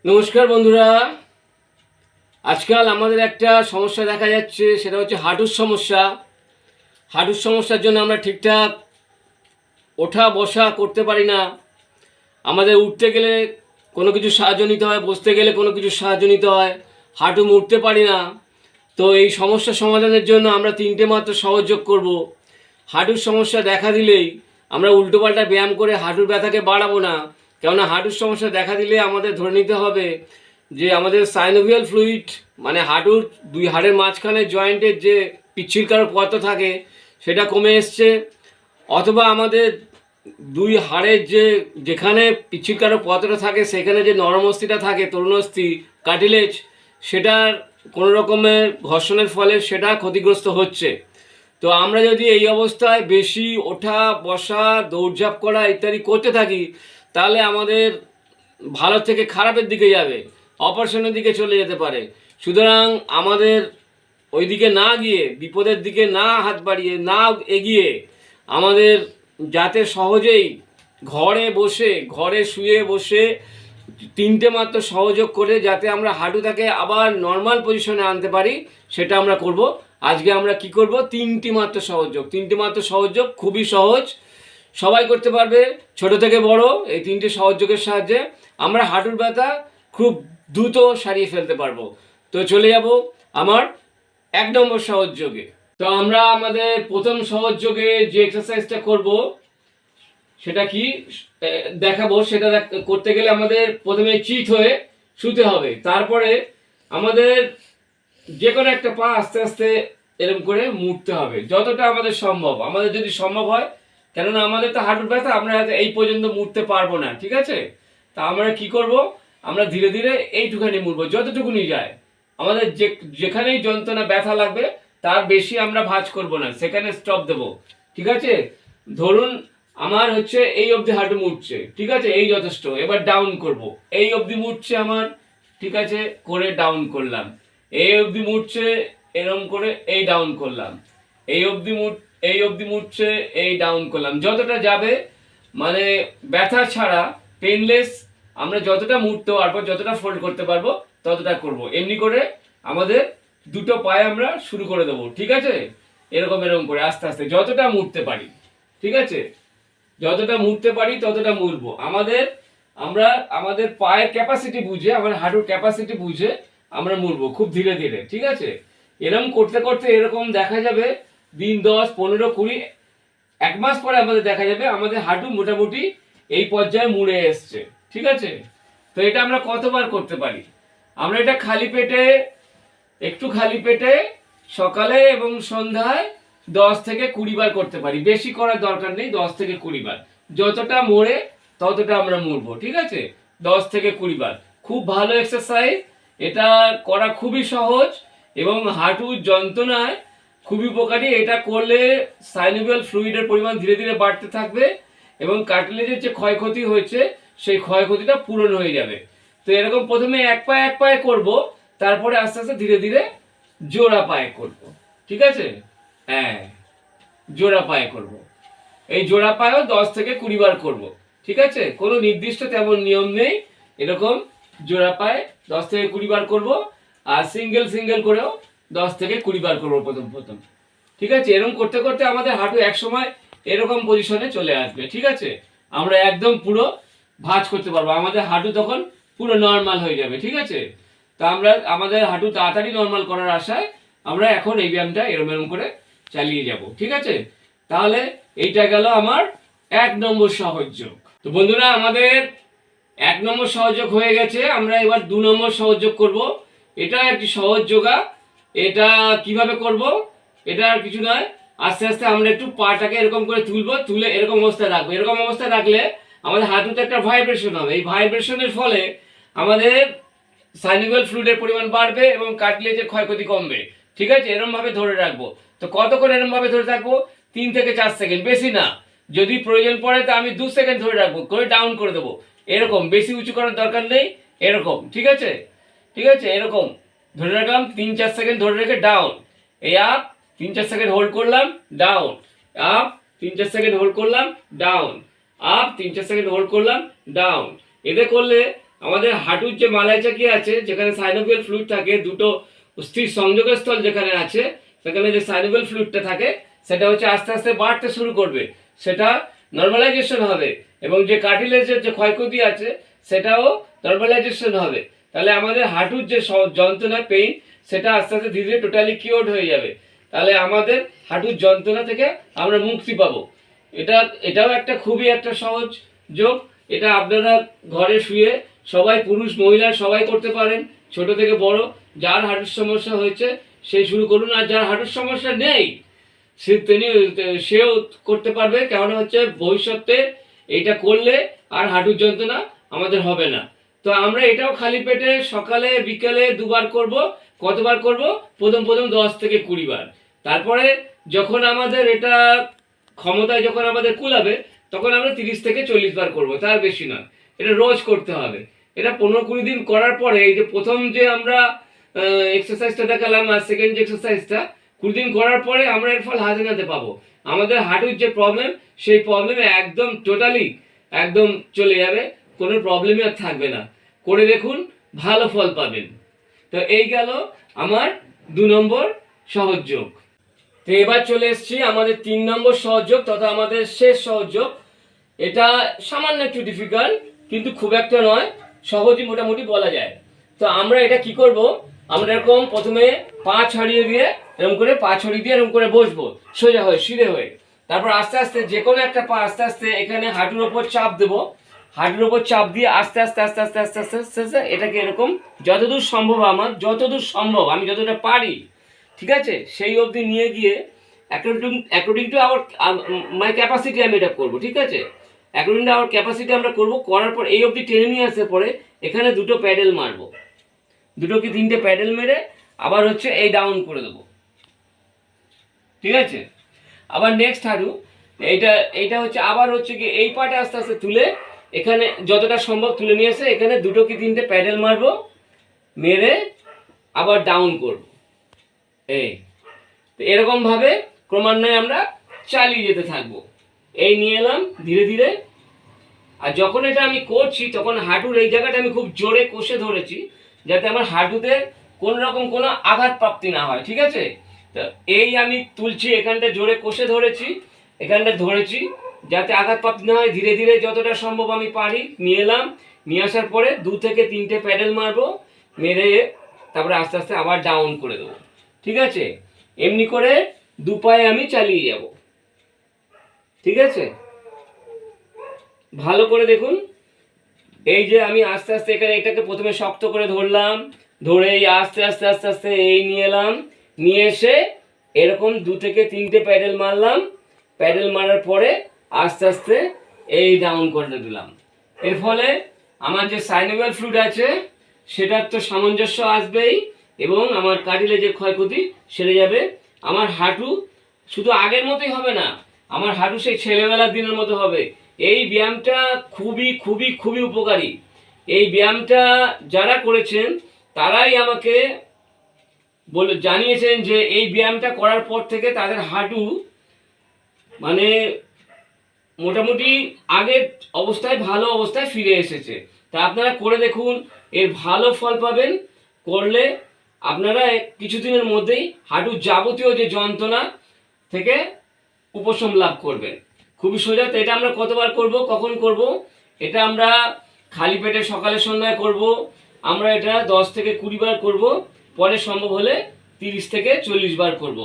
নমস্কার বন্ধুরা। আজকাল আমাদের একটা সমস্যা দেখা যাচ্ছে, সেটা হচ্ছে হাঁটুর সমস্যা। হাঁটুর সমস্যার জন্য আমরা ঠিকঠাক ওঠা বসা করতে পারি না। আমাদের উঠতে গেলে কোনো কিছু সাহায্য নিতে হয়, বসতে গেলে কোনো কিছু সাহায্য নিতে হয়, হাঁটু মুড়তে পারি না। তো এই সমস্যা সমাধানের জন্য আমরা তিনটে মাত্র সহযোগ করব। হাঁটুর সমস্যা দেখা দিলেই আমরা উল্টোপাল্টা ব্যায়াম করে হাঁটুর ব্যথাকে বাড়াবো না। কেননা হাঁটুর সমস্যা দেখা দিলে আমাদের ধরে নিতে হবে যে আমাদের সাইনোভিয়াল ফ্লুইড, মানে হাঁটুর দুই হাড়ের মাঝখানে জয়েন্টের যে পিচ্ছিলকার পদার্থ থাকে সেটা কমে এসছে, অথবা আমাদের দুই হাড়ের যেখানে পিচ্ছিলকার পদার্থটা থাকে সেখানে যে নরমস্থিটা থাকে, তরুণস্থি কার্টিলেজ, সেটার কোনো রকমের ঘর্ষণের ফলে সেটা ক্ষতিগ্রস্ত হচ্ছে। তো আমরা যদি এই অবস্থায় বেশি ওঠা বসা দৌড়ঝাঁপ করা ইত্যাদি করতে থাকি, তাহলে আমাদের ভালো থেকে খারাপের দিকে যাবে, অপারেশনের দিকে চলে যেতে পারে। সুতরাং আমাদের ওই দিকে না গিয়ে, বিপদের দিকে না হাত বাড়িয়ে, না এগিয়ে, আমাদের যাতে সহজেই ঘরে শুয়ে বসে তিনটে মাত্র সহযোগ করে যাতে আমরা হাঁটুটাকে আবার নর্মাল পজিশনে আনতে পারি, সেটা আমরা করব। আজকে আমরা কি করব? তিনটি মাত্র সহযোগ খুবই সহজ, সবাই করতে পারবে, ছোট থেকে বড়। এই তিনটে সহযোগের সাহায্যে আমরা হাঁটুর ব্যথা খুব দ্রুত সারিয়ে ফেলতে পারবো। তো চলে যাব আমার 1 নম্বর সহযোগে। তো আমরা আমাদের প্রথম সহযোগে যে এক্সারসাইজটা করব সেটা কি দেখাবো। সেটা করতে গেলে আমাদের প্রথমে চিত হয়ে শুতে হবে, তারপরে আমাদের যে কোনো একটা পা আস্তে আস্তে এরকম করে মুড়তে হবে যতটা আমাদের সম্ভব, আমাদের যদি সম্ভব হয়। কেননা আমাদের তো হাঁটুর ব্যথা, আমরা এই পর্যন্ত মুড়তে পারবো না, ঠিক আছে? তা আমরা কি করব? আমরা ধীরে ধীরে এইটুখানি মুড়বো, যতটুকুনি যায়। আমাদের যেখানেই যন্ত্রণা ব্যথা লাগবে তার বেশি আমরা ভাঁজ করব না, সেখানে স্টপ দেব, ঠিক আছে? ধরুন আমার হচ্ছে এই অবধি হাঁটু মুড়ছে, ঠিক আছে, এই যথেষ্ট। এবার ডাউন করব, এই অবধি মুড়ছে আমার, ঠিক আছে, করে ডাউন করলাম। এই অবধি মুড়ছে, এরম করে এই ডাউন করলাম। এই অবধি মুড়ছে, এই ডাউন করলাম। যতটা যাবে, মানে ব্যথা ছাড়া, পেনলেস, আমরা যতটা মুড়তে পারবো, যতটা ফোল্ড করতে পারবো ততটা করব। এমনি করে আমাদের দুটো পায়ে আমরা শুরু করে দেবো, ঠিক আছে? এরকম করে আস্তে আস্তে যতটা মুড়তে পারি, ঠিক আছে? যতটা মুড়তে পারি ততটা মুড়বো। আমরা আমাদের পায়ের ক্যাপাসিটি বুঝে, আমার হাঁটুর ক্যাপাসিটি বুঝে আমরা মুড়বো খুব ধীরে ধীরে, ঠিক আছে? এরকম করতে করতে এরকম দেখা যাবে দিন 10, 15, 20, 1 মাস পরে আমাদের দেখা যাবে আমাদের হাঁটু মোটামুটি এই পর্যায়ে মুড়ে এসছে, ঠিক আছে? তো এটা আমরা কতবার করতে পারি? আমরা এটা একটু খালি পেটে সকালে এবং সন্ধ্যায় 10 থেকে 20 বার করতে পারি। বেশি করার দরকার নেই, 10 থেকে 20 বার। যতটা মোড়ে ততটা আমরা মুড়বো, ঠিক আছে? 10 থেকে 20 বার। খুব ভালো এক্সারসাইজ, এটা করা খুবই সহজ এবং হাঁটুর যন্ত্রণায় খুবই উপকারী। এটা করলে সাইনোভিয়াল ফ্লুইডের পরিমাণ ধীরে ধীরে বাড়তে থাকবে এবং কার্টিলেজের যে ক্ষয়ক্ষতি হয়েছে সেই ক্ষয়ক্ষতিটা পূরণ হয়ে যাবে। তো এরকম প্রথমে এক পায়ে করব, তারপরে আস্তে আস্তে ধীরে ধীরে জোড়া পায়ে করব, ঠিক আছে? হ্যাঁ, জোড়া পায়ে করব। এই জোড়া পায়েও 10 থেকে 20 বার করব, ঠিক আছে? কোনো নির্দিষ্ট তেমন নিয়ম নেই। এরকম জোড়া পায়ে 10 থেকে 20 বার করব, আর সিঙ্গেল করেও 10 থেকে 20 বার করব প্রথম, ঠিক আছে? এরকম করতে করতে আমাদের হাঁটু এক সময় এরকম পজিশনে চলে আসবে, ঠিক আছে? আমরা একদম পুরো ভাঁজ করতে পারবো, আমাদের হাঁটু তখন পুরো নর্মাল হয়ে যাবে, ঠিক আছে? তা আমরা আমাদের হাঁটু তাড়াতাড়ি নর্মাল করার আশায় আমরা এখন এই ব্যায়ামটা এরম করে চালিয়ে যাব, ঠিক আছে? তাহলে এইটা গেল আমার 1 নম্বর সহযোগ। তো বন্ধুরা, আমাদের 1 নম্বর সহযোগ হয়ে গেছে। আমরা এবার 2 নম্বর সহযোগ করব। এটা একটি সহজ যোগা। এটা কিভাবে করব? এটা আর কিছু নয়, আস্তে আস্তে আমরা একটু পাটাকে এরকম করে তুলবো, তুলে এরকম অবস্থায় রাখবো। এরকম অবস্থায় রাখলে আমাদের হাঁটুতে একটা ভাইব্রেশন হবে। এই ভাইব্রেশনের ফলে আমাদের সাইনোভিয়াল ফ্লুইডের পরিমাণ বাড়বে এবং কার্টিলেজের ক্ষয়ক্ষতি কমবে, ঠিক আছে? এরকম ভাবে ধরে রাখবো। তো কতক্ষণ এরকম ভাবে ধরে থাকবো? 3 থেকে 4 সেকেন্ড, বেশি না। যদি প্রয়োজন পড়ে তা আমি 2 সেকেন্ড ধরে রাখবো, করে ডাউন করে দেবো। এরকম বেশি উঁচু করার দরকার নেই, এরকম, ঠিক আছে? ঠিক আছে, এরকম ধরে রাখলাম, 3-4 সেকেন্ড ধরে রেখে ডাউন। এই আপ, 3-4 সেকেন্ড হোল্ড করলাম, ডাউন। আপ, 3-4 সেকেন্ড হোল্ড করলাম, ডাউন। আপ, 3-4 সেকেন্ড হোল্ড করলাম, ডাউন। এতে করলে আমাদের হাঁটুর যে মালাইচাকি আছে, যেখানে সাইনোভিয়াল ফ্লুইড থাকে, দুটো স্থির সংযোগের স্থল যেখানে আছে, সেখানে যে সাইনোভিয়াল ফ্লুইডটা থাকে সেটা হচ্ছে আস্তে আস্তে বাড়তে শুরু করবে, সেটা নর্মালাইজেশন হবে, এবং যে কার্টিলেজের যে ক্ষয়ক্ষতি আছে সেটাও নর্মালাইজেশন হবে। তাহলে আমাদের হাঁটুর যে যন্ত্রণা পেইন সেটা আস্তে আস্তে ধীরে ধীরে টোটালি কিওর্ড হয়ে যাবে। তাহলে আমাদের হাঁটুর যন্ত্রণা থেকে আমরা মুক্তি পাবো। এটাও একটা খুবই একটা সহজ যোগ। এটা আপনারা ঘরে শুয়ে সবাই, পুরুষ মহিলা সবাই করতে পারেন, ছোট থেকে বড়। যার হাঁটুর সমস্যা হয়েছে সেই শুরু করুন, আর যার হাঁটুর সমস্যা নেই সেও করতে পারবে। কেমন হচ্ছে ভবিষ্যতে এইটা করলে আর হাঁটুর যন্ত্রণা আমাদের হবে না। তো আমরা এটাও খালি পেটে সকালে বিকেলে 2 বার করব। কতবার করব? প্রথম 10 থেকে 20 বার। তারপরে যখন আমাদের এটা ক্ষমতায় যখন আমাদের কুলাবে তখন আমরা 30 থেকে 40 বার করব, তার বেশি নয়। এটা রোজ করতে হবে। এটা 15-20 দিন করার পরে, এই যে প্রথম যে আমরা এক্সারসাইজটা দেখালাম আর সেকেন্ড যে এক্সারসাইজটা 20 দিন করার পরে আমরা এর ফল হাতে নাতে পাবো। আমাদের হাঁটুর যে প্রবলেম সেই প্রবলেমে একদম টোটালি একদম চলে যাবে, কোনো প্রবলেমই আর থাকবে না। করে দেখুন, ভালো ফল পাবেন। তো এই গেল আমার 2 নম্বর সহজ যোগ। তো এবার চলে এসেছি আমাদের 3 নম্বর সহজ যোগ তথা আমাদের শেষ সহজ যোগ। এটা সামান্য একটু ডিফিকাল্ট, কিন্তু খুব একটা নয়, সহজই মোটামুটি বলা যায়। তো আমরা এটা কি করব, আমরা এরকম প্রথমে পা ছড়িয়ে দিয়ে এরকম করে পা ছড়িয়ে দিয়ে এরকম করে বসবো সোজা হয়ে, সিধে হয়ে। তারপর আস্তে আস্তে যে কোনো একটা পা আস্তে আস্তে এখানে হাঁটুর ওপর চাপ দেবো। হাঁটুর ওপর চাপ দিয়ে আস্তে আস্তে আস্তে আস্তে আস্তে আস্তে আস্তে আস্তে এটাকে এরকম যতদূর সম্ভব, আমার যতদূর সম্ভব আমি যতটা পারি, ঠিক আছে, সেই অবধি নিয়ে গিয়ে according to our my capacity আমি এটা করবো, ঠিক আছে। অ্যাকর্ডিং টু আওয়ার ক্যাপাসিটি আমরা করবো। করার পর এই অবধি টেনে নিয়ে আসার পরে এখানে 2টো প্যাডেল মারবো, 2 কি 3টে প্যাডেল মেরে আবার হচ্ছে এই ডাউন করে দেবো, ঠিক আছে। আবার নেক্সট হাঁটু এইটা হচ্ছে আবার হচ্ছে কি এই পাটা আস্তে আস্তে তুলে এখানে যতটা সম্ভব তুলে নিয়ে এসে এখানে 2 কি 3টে প্যাডেল মারবো, মেরে আবার ডাউন করব। এই তো এরকমভাবে ক্রমান্বয়ে আমরা চালিয়ে যেতে থাকবো। এই নিয়ে এলাম ধীরে ধীরে। আর যখন এটা আমি করছি তখন হাঁটুর এই জায়গাটা আমি খুব জোরে কষে ধরেছি, যাতে আমার হাঁটুতে কোন রকম কোনো আঘাত প্রাপ্তি না হয়, ঠিক আছে। তো এই আমি তুলছি, এখানটা জোরে কষে ধরেছি, এখানটা ধরেছি যাতে আঘাত প্রাপ্তি না হয়। ধীরে ধীরে যতটা সম্ভব আমি পারি নিয়ে এলাম। নিয়ে আসার পরে 2 থেকে 3টে প্যাডেল মারবো, মেরে তারপরে আস্তে আস্তে আবার ডাউন করে দেবো, ঠিক আছে। এমনি করে 2 পায়ে আমি চালিয়ে যাব, ঠিক আছে। ভালো করে দেখুন। এই যে আমি আস্তে আস্তে এখানে এটাকে প্রথমে শক্ত করে ধরলাম, ধরে এই আস্তে আস্তে আস্তে আস্তে এই নিয়ে এলাম, নিয়ে এসে এরকম 2 থেকে 3টে প্যাডেল মারলাম। প্যাডেল মারার পরে আস্তে আস্তে এই ডাউন করে দিলাম। এর ফলে আমার যে সাইনোভিয়াল ফ্লুইড আছে সেটার তো সামঞ্জস্য আসবেই, এবং আমার কার্টিলেজের ক্ষয়ক্ষতি সেরে যাবে। আমার হাঁটু শুধু আগের মতোই হবে না, আমার হাঁটু সেই ছেলেবেলার দিনের মতো হবে। এই ব্যায়ামটা খুবই খুবই খুবই উপকারী। এই ব্যায়ামটা যারা করেছেন তারাই আমাকে জানিয়েছেন যে এই ব্যায়ামটা করার পর থেকে তাদের হাঁটু মানে মোটামুটি আগের অবস্থায়, ভালো অবস্থায় ফিরে এসেছে। তা আপনারা করে দেখুন, এর ভালো ফল পাবেন। করলে আপনারা কিছুদিনের মধ্যেই হাঁটুর যাবতীয় যে যন্ত্রণা থেকে উপশম লাভ করবেন। খুবই সোজা। তো এটা আমরা কতবার করব, কখন করব? এটা আমরা খালি পেটে সকালে সন্ধ্যায় করব। আমরা এটা 10 থেকে 20 বার করব, পরে সম্ভব হলে 30 থেকে 40 বার করব।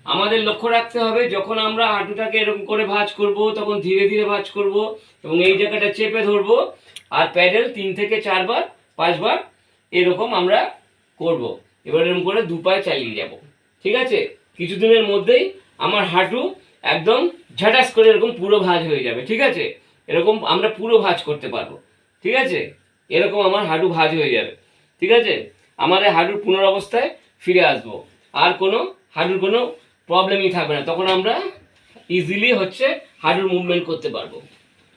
আমাদের লক্ষ্য রাখতে হবে, যখন আমরা হাঁটুটাকে এরকম করে ভাঁজ করব তখন ধীরে ধীরে ভাঁজ করব, এবং এই জায়গাটা চেপে ধরব। আর প্যাডেল 3 থেকে 4 বার 5 বার এরকম আমরা করব। এবার এরকম করে 2 পায়ে চালিয়ে যাব, ঠিক আছে। কিছুদিনের মধ্যেই আমার হাঁটু একদম ঝাটাস করে এরকম পুরো ভাঁজ হয়ে যাবে, ঠিক আছে। এরকম আমরা পুরো ভাঁজ করতে পারবো, ঠিক আছে। এরকম আমার হাঁটু ভাঁজ হয়ে যাবে, ঠিক আছে। আমাদের হাঁটুর পুনরাবস্থায় ফিরে আসবো, আর কোনো হাঁটুর কোনো প্রবলেমই থাকবে না। তখন আমরা ইজিলি হচ্ছে হাঁটুর মুভমেন্ট করতে পারবো,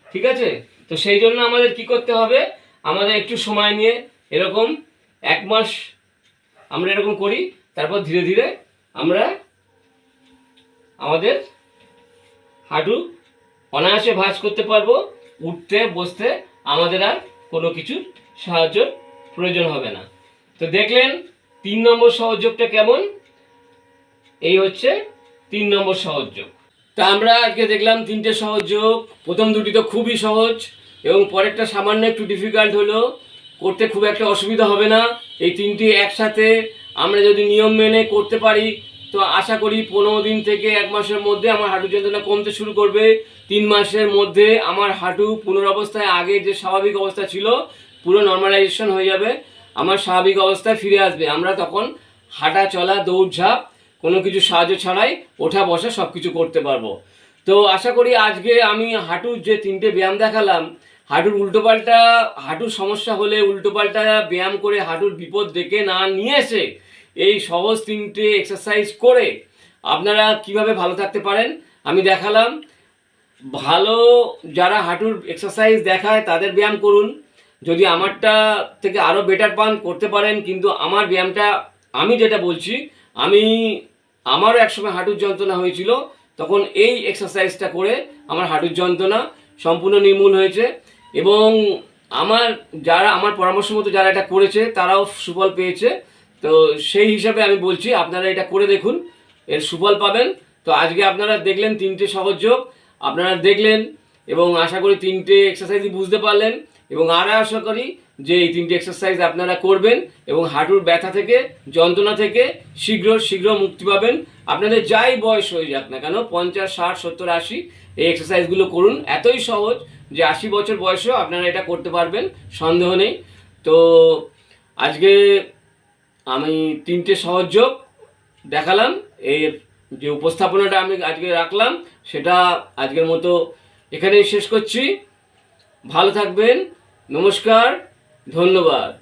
ঠিক আছে। তো সেই জন্য আমাদের কি করতে হবে, আমাদের একটু সময় নিয়ে এরকম 1 মাস আমরা এরকম করি, তারপর ধীরে ধীরে আমরা আমাদের হাঁটু অনায়াসে ভাঁজ করতে পারবো। উঠতে বসতে আমাদের আর কোনো কিছুর সাহায্যের প্রয়োজন হবে না। তো দেখলেন 3 নম্বর সহযোগটা কেমন, এই হচ্ছে 3 নম্বর সহযোগ। তা আমরা আজকে দেখলাম 3টে সহযোগ। প্রথম দুটি তো খুবই সহজ এবং পরেরটা সামান্য একটু ডিফিকাল্ট হলো, করতে খুব একটা অসুবিধা হবে না। এই 3টি একসাথে আমরা যদি নিয়ম মেনে করতে পারি তো আশা করি 15 দিন থেকে 1 মাসের মধ্যে আমার হাঁটু যন্ত্রণা কমতে শুরু করবে। 3 মাসের মধ্যে আমার হাঁটু পুনরবস্থায় আগে যে স্বাভাবিক অবস্থা ছিল পুরো নর্মালাইজেশন হয়ে যাবে, আমার স্বাভাবিক অবস্থায় ফিরে আসবে। আমরা তখন হাঁটা চলা দৌড়ঝাঁপ কোনো কিছু সাহায্য ছাড়াই ওঠা বসা সব কিছু করতে পারবো। তো আশা করি আজকে আমি হাঁটুর যে 3টে ব্যায়াম দেখালাম, হাঁটুর উল্টোপাল্টা হাঁটুর সমস্যা হলে উল্টোপাল্টা ব্যায়াম করে হাঁটুর বিপদ ডেকে না নিয়ে এসে এই সহজ 3টে এক্সারসাইজ করে আপনারা কিভাবে ভালো থাকতে পারেন আমি দেখালাম। ভালো যারা হাঁটুর এক্সারসাইজ দেখায় তাদের ব্যায়াম করুন, যদি আমারটা থেকে আরও বেটার পান করতে পারেন। কিন্তু আমার ব্যায়ামটা আমি যেটা বলছি, আমারও একসময় হাঁটুর যন্ত্রণা হয়েছিল, তখন এই এক্সারসাইজটা করে আমার হাঁটুর যন্ত্রণা সম্পূর্ণ নির্মূল হয়েছে এবং আমার পরামর্শ মতো যারা এটা করেছে তারাও সুফল পেয়েছে। তো সেই হিসাবে আমি বলছি আপনারা এটা করে দেখুন, এর সুফল পাবেন। তো আজকে আপনারা দেখলেন 3টে সহযোগ আপনারা দেখলেন এবং আশা করি 3টে এক্সারসাইজই বুঝতে পারলেন এবং আরও আশা করি যে এই 3টে এক্সারসাইজ আপনারা করবেন এবং হাঁটুর ব্যথা থেকে যন্ত্রণা থেকে শীঘ্র মুক্তি পাবেন। আপনাদের যাই বয়স হয়ে যাক না কেন, 50, 60, 70, 80, এই এক্সারসাইজগুলো করুন। এতই সহজ যে 80 বছর বয়সেও আপনারা এটা করতে পারবেন, সন্দেহ নেই। তো আজকে আমি 3টে সহযোগ দেখালাম, এর যে উপস্থাপনাটা আমি আজকে রাখলাম সেটা আজকের মতো এখানেই শেষ করছি। ভালো থাকবেন, নমস্কার, ধন্যবাদ।